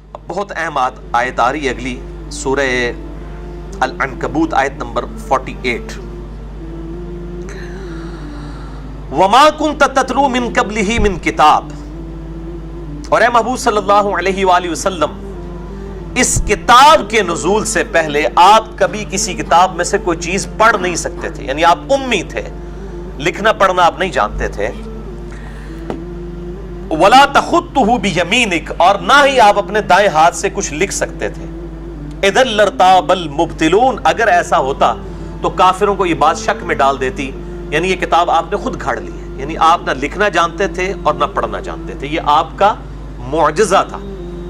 بہت اہم آیت آ رہی ہے اگلی، سورہ العنکبوت آیت نمبر 48۔ وَمَا كُنْتَ تَتْلُو مِن قَبْلِهِ مِن کتاب، اور اے محبوب صلی اللہ علیہ وآلہ وسلم اس کتاب کے نزول سے پہلے آپ کبھی کسی کتاب میں سے کوئی چیز پڑھ نہیں سکتے تھے، یعنی آپ امی تھے، لکھنا پڑھنا آپ نہیں جانتے تھے۔ وَلَا تَخُطُّهُ بِيَمِينِكَ، اور نہ ہی آپ اپنے دائیں ہاتھ سے کچھ لکھ سکتے تھے۔ اِذًا لَارْتَابَ الْمُبْطِلُونَ، اگر ایسا ہوتا تو کافروں کو یہ بات شک میں ڈال دیتی، یعنی یہ کتاب آپ نے خود گھڑ لی ہے، یعنی آپ نہ لکھنا جانتے تھے اور نہ پڑھنا جانتے تھے۔ یہ آپ کا معجزہ تھا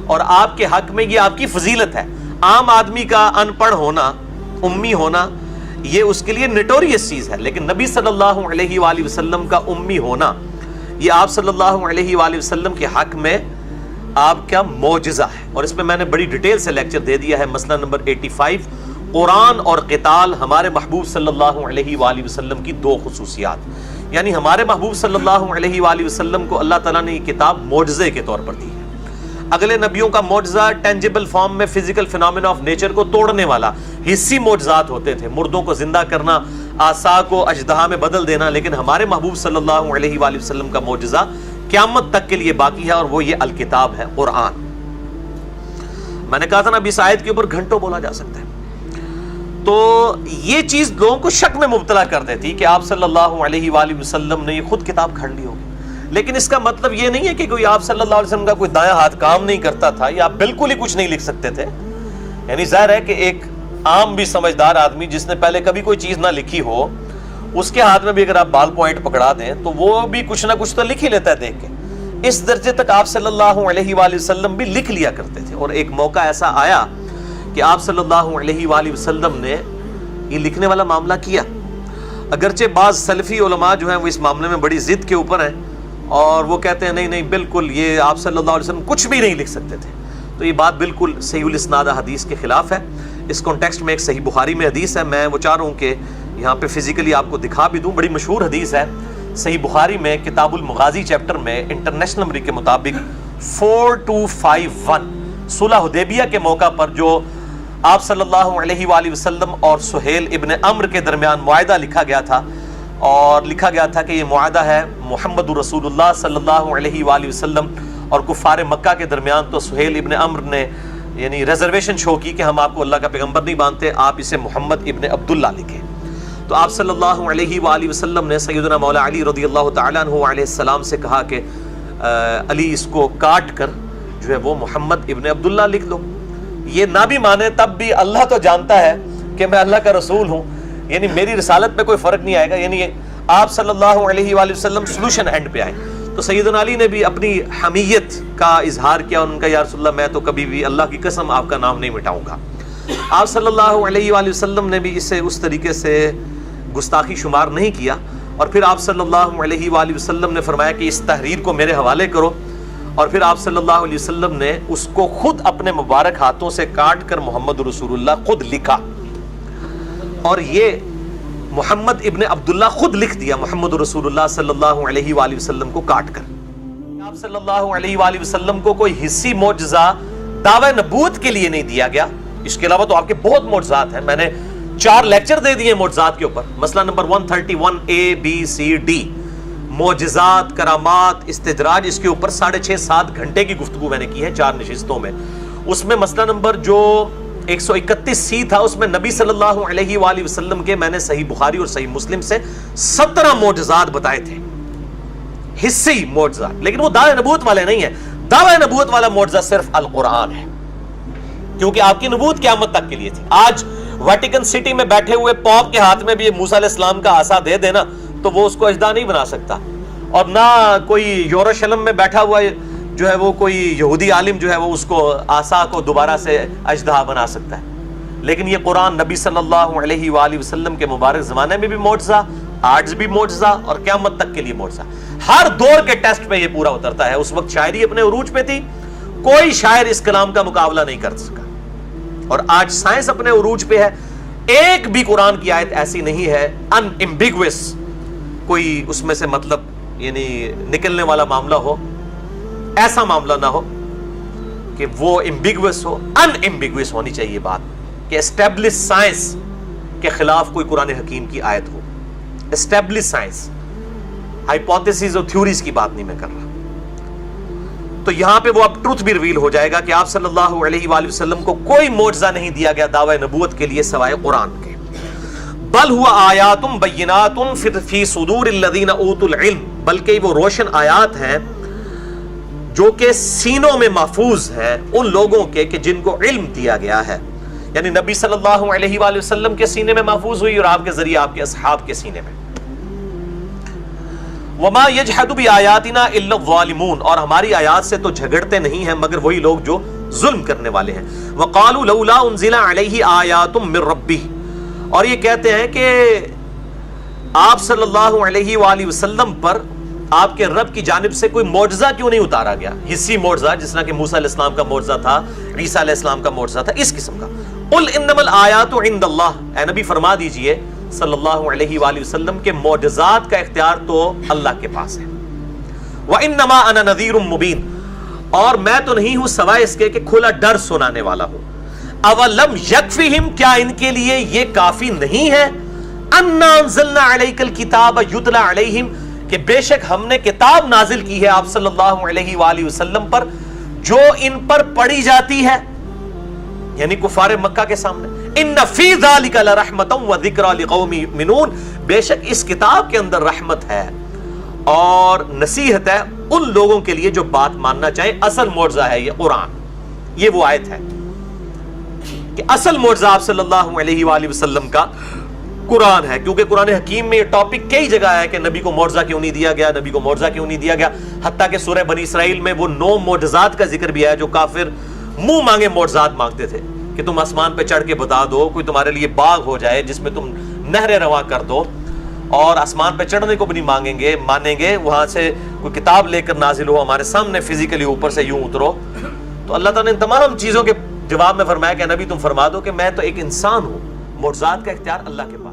اور آپ کے حق میں یہ آپ کی فضیلت ہے۔ عام آدمی کا ان پڑھ ہونا، امی ہونا، یہ اس کے لیے نٹوریس چیز ہے، لیکن نبی صلی اللہ علیہ وآلہ وسلم کا امی ہونا یہ آپ صلی اللہ علیہ وآلہ وسلم کے حق میں آپ کا معجزہ ہے۔ اور اس میں میں نے بڑی ڈیٹیل سے لیکچر دے دیا ہے، مسئلہ نمبر 85، قرآن اور قتال ہمارے محبوب صلی اللہ علیہ وآلہ وسلم کی دو خصوصیات، یعنی ہمارے محبوب صلی اللہ علیہ وآلہ وسلم کو اللہ تعالیٰ نے یہ کتاب معجزے کے طور پر دی ہے۔ اگلے نبیوں کا معجزہ ٹینجیبل فارم میں فزیکل فینومینا آف نیچر کو توڑنے والا حصی معجزات ہوتے تھے، مردوں کو زندہ کرنا، عصا کو اژدہا میں بدل دینا، لیکن ہمارے محبوب صلی اللہ علیہ وآلہ وسلم کا معجزہ قیامت تک کے لیے باقی ہے، اور وہ یہ الکتاب ہے، قرآن۔ میں نے کہا تھا نا اب اس آیت کے اوپر گھنٹوں بولا جا سکتا ہے۔ تو یہ چیز لوگوں کو شک میں مبتلا کر دیتی کہ آپ صلی اللہ علیہ وآلہ وسلم نے یہ خود کتاب گھڑ لی ہوگی، لیکن اس کا مطلب یہ نہیں ہے کہ کوئی آپ صلی اللہ علیہ وسلم کا کوئی دایاں ہاتھ کام نہیں کرتا تھا یا آپ بالکل ہی کچھ نہیں لکھ سکتے تھے۔ یعنی ظاہر ہے کہ ایک عام بھی سمجھدار آدمی جس نے پہلے کبھی کوئی چیز نہ لکھی ہو، اس کے ہاتھ میں بھی اگر آپ بال پوائنٹ پکڑا دیں تو وہ بھی کچھ نہ کچھ تو لکھ ہی لیتا ہے دیکھ کے۔ اس درجے تک آپ صلی اللہ علیہ وآلہ وسلم بھی لکھ لیا کرتے تھے، اور ایک موقع ایسا آیا کہ آپ صلی اللہ علیہ وآلہ وسلم نے یہ لکھنے والا معاملہ کیا، اگرچہ بعض سلفی علماء جو ہیں وہ اس معاملے میں بڑی ضد کے اوپر ہیں، اور وہ کہتے ہیں نہیں بالکل یہ آپ صلی اللہ علیہ وسلم کچھ بھی نہیں لکھ سکتے تھے۔ تو یہ بات بالکل صحیح الاسناد حدیث کے خلاف ہے۔ اس کانٹیکسٹ میں ایک صحیح بخاری میں حدیث ہے، میں وہ چاہ رہا ہوں کہ یہاں پہ فزیکلی آپ کو دکھا بھی دوں، بڑی مشہور حدیث ہے صحیح بخاری میں، کتاب المغازی چیپٹر میں، انٹرنیشنل نمبر کے مطابق 4251، صلح حدیبیہ کے موقع پر جو آپ صلی اللہ علیہ وآلہ وسلم اور سہیل ابن عمر کے درمیان معاہدہ لکھا گیا تھا، اور لکھا گیا تھا کہ یہ معاہدہ ہے محمد رسول اللہ صلی اللہ علیہ وآلہ وسلم اور کفار مکہ کے درمیان۔ تو سہیل ابن عمر نے یعنی ریزرویشن شو کی کہ ہم آپ کو اللہ کا پیغمبر نہیں مانتے، آپ اسے محمد ابن عبداللہ لکھیں۔ تو آپ صلی اللہ علیہ وآلہ وسلم نے سیدنا مولا علی رضی اللہ تعالیٰ عنہ علیہ السلام سے کہا کہ علی اس کو کاٹ کر جو ہے وہ محمد ابن عبداللہ لکھ لو۔ یہ نہ بھی مانے تب بھی اللہ تو جانتا ہے کہ میں اللہ کا رسول ہوں، یعنی میری رسالت میں کوئی فرق نہیں آئے گا، یعنی آپ صلی اللہ علیہ وآلہ وسلم سولوشن اینڈ پہ آئے۔ تو سیدنا علی نے بھی اپنی حمیت کا اظہار کیا، ان کا یا رسول اللہ میں تو کبھی بھی اللہ کی قسم آپ کا نام نہیں مٹاؤں گا۔ آپ صلی اللہ علیہ وآلہ وسلم نے بھی اسے اس طریقے سے گستاخی شمار نہیں کیا، اور پھر آپ صلی اللہ علیہ وآلہ وسلم نے فرمایا کہ اس تحریر کو میرے حوالے کرو، اور پھر آپ صلی اللہ علیہ وسلم نے اس کو خود اپنے مبارک ہاتھوں سے کاٹ کر محمد رسول اللہ خود لکھا، اور یہ محمد ابن عبداللہ خود لکھ دیا محمد رسول اللہ صلی اللہ علیہ وآلہ وسلم کو کاٹ کر۔ آپ صلی اللہ علیہ وآلہ وسلم کو کوئی حصی معجزہ دعوی نبوت کے لیے نہیں دیا گیا، اس کے علاوہ تو آپ کے بہت معجزات ہیں، میں نے 4 لیکچر دے دیے معجزات کے اوپر، مسئلہ نمبر 131 ABCD، معجزات، کرامات، استدراج، اس کے اوپر 6.5-7 گھنٹے کی گفتگو میں نے کی ہے 4 نشستوں میں۔ اس میں مسئلہ نمبر جو 131C تھا، اس میں نبی صلی اللہ علیہ وآلہ وسلم کے میں نے صحیح بخاری اور صحیح مسلم سے 17 معجزات بتائے تھے، حصی معجزات، لیکن وہ دعوی نبوت والے نہیں ہیں۔ دعوی نبوت والا معجزہ صرف القرآن ہے، کیونکہ آپ کی نبوت قیامت تک کے لیے تھی۔ آج ویٹیکن سٹی میں بیٹھے ہوئے پوپ کے ہاتھ میں بھی موسیٰ علیہ السلام کا عصا دے دینا تو وہ اس کو اژدہا نہیں بنا سکتا، اور نہ کوئی یروشلم میں بیٹھا ہوا جو ہے وہ کوئی یہودی عالم جو ہے وہ اس کو عصا کو دوبارہ سے اژدہا بنا سکتا ہے۔ لیکن یہ قرآن نبی صلی اللہ علیہ وآلہ وسلم کے مبارک زمانے میں بھی معجزہ، آج بھی معجزہ، اور قیامت تک کے لیے معجزہ۔ ہر دور کے ٹیسٹ میں یہ پورا اترتا ہے۔ اس وقت شاعری اپنے عروج پہ تھی، کوئی شاعر اس کلام کا مقابلہ نہیں کر سکا، اور آج سائنس اپنے عروج پہ ہے، ایک بھی قرآن کی آیت ایسی نہیں ہے ان ایمبیگوس، کوئی اس میں سے مطلب یعنی نکلنے والا معاملہ ہو، ایسا معاملہ نہ ہو کہ وہ ایمبیگوس ہو، ان ایمبیگوس ہونی چاہیے بات، کہ اسٹیبلش سائنس کے خلاف کوئی قرآن حکیم کی آیت ہو. اسٹیبلش سائنس، ہائپوتھیسز اور تھیوریز کی بات نہیں میں کر رہا. تو یہاں پہ وہ اب ٹروتھ بھی ریویل ہو جائے گا کہ آپ صلی اللہ علیہ وآلہ وسلم کو کوئی معجزہ نہیں دیا گیا دعوی نبوت کے لیے سوائے قرآن کے. بل ہوا آیات بینات فی صدور الذین اوتوا العلم، بلکہ وہ روشن آیات ہیں جو کہ سینوں میں محفوظ ہیں ان لوگوں کے کہ جن کو علم دیا گیا ہے. یعنی نبی صلی اللہ علیہ وآلہ وسلم کے سینے میں محفوظ ہوئی اور آپ کے ذریعے آپ کے اصحاب کے سینے میں. وما یجحد بآیاتنا الا الظالمون، اور ہماری آیات سے تو جھگڑتے نہیں ہیں مگر وہی لوگ جو ظلم کرنے والے ہیں. وقالوا لولا انزل علیہ آیات من ربہ، اور یہ کہتے ہیں کہ آپ صلی اللہ علیہ وآلہ وسلم پر آپ کے رب کی جانب سے کوئی معجزہ کیوں نہیں اتارا گیا، حصی معجزہ جس طرح کہ موسیٰ علیہ السلام کا معجزہ تھا، عیسیٰ علیہ السلام کا معجزہ تھا، اس قسم کا. قل انما الآیات عند اللہ، اے نبی فرما دیجئے صلی اللہ علیہ وآلہ وسلم کے معجزات کا اختیار تو اللہ کے پاس ہے. وانما انا نذیر مبین، اور میں تو نہیں ہوں سوائے اس کے کہ کھلا ڈر سنانے والا ہوں. اولم یکفیہم، کیا ان کے لیے یہ کافی نہیں ہے، انا انزلنا علیک الکتاب یتلی علیہم، کہ بے شک ہم نے کتاب نازل کی ہے آپ صلی اللہ علیہ وآلہ وسلم پر جو ان پر پڑھی جاتی ہے، یعنی کفار مکہ کے سامنے. ان فی ذلک لرحمۃ وذکری لقوم یؤمنون، بے شک اس کتاب کے اندر رحمت ہے اور نصیحت ہے ان لوگوں کے لیے جو بات ماننا چاہیں. اصل معجزہ ہے یہ قرآن، یہ وہ آیت ہے کہ اصل معجزہ آپ صلی اللہ علیہ وآلہ وسلم کا قرآن ہے. کیونکہ قرآن حکیم میں یہ ٹاپک کئی جگہ ہے کہ نبی کو معجزہ کیوں نہیں دیا گیا، نبی کو معجزہ کیوں نہیں دیا گیا. حتیٰ کہ سورہ بنی اسرائیل میں وہ 9 معجزات کا ذکر بھی ہے جو کافر منہ مانگے معجزات مانگتے تھے کہ تم آسمان پہ چڑھ کے بتا دو، کوئی تمہارے لیے باغ ہو جائے جس میں تم نہریں رواں کر دو، اور آسمان پہ چڑھنے کو بھی نہیں مانیں گے، وہاں سے کوئی کتاب لے کر نازل ہو ہمارے سامنے فزیکلی اوپر سے یوں اترو. تو اللہ تعالیٰ نے ان تمام چیزوں کے جواب میں فرمایا کہ نبی تم فرما دو کہ میں تو ایک انسان ہوں، معجزات کا اختیار اللہ کے پاس.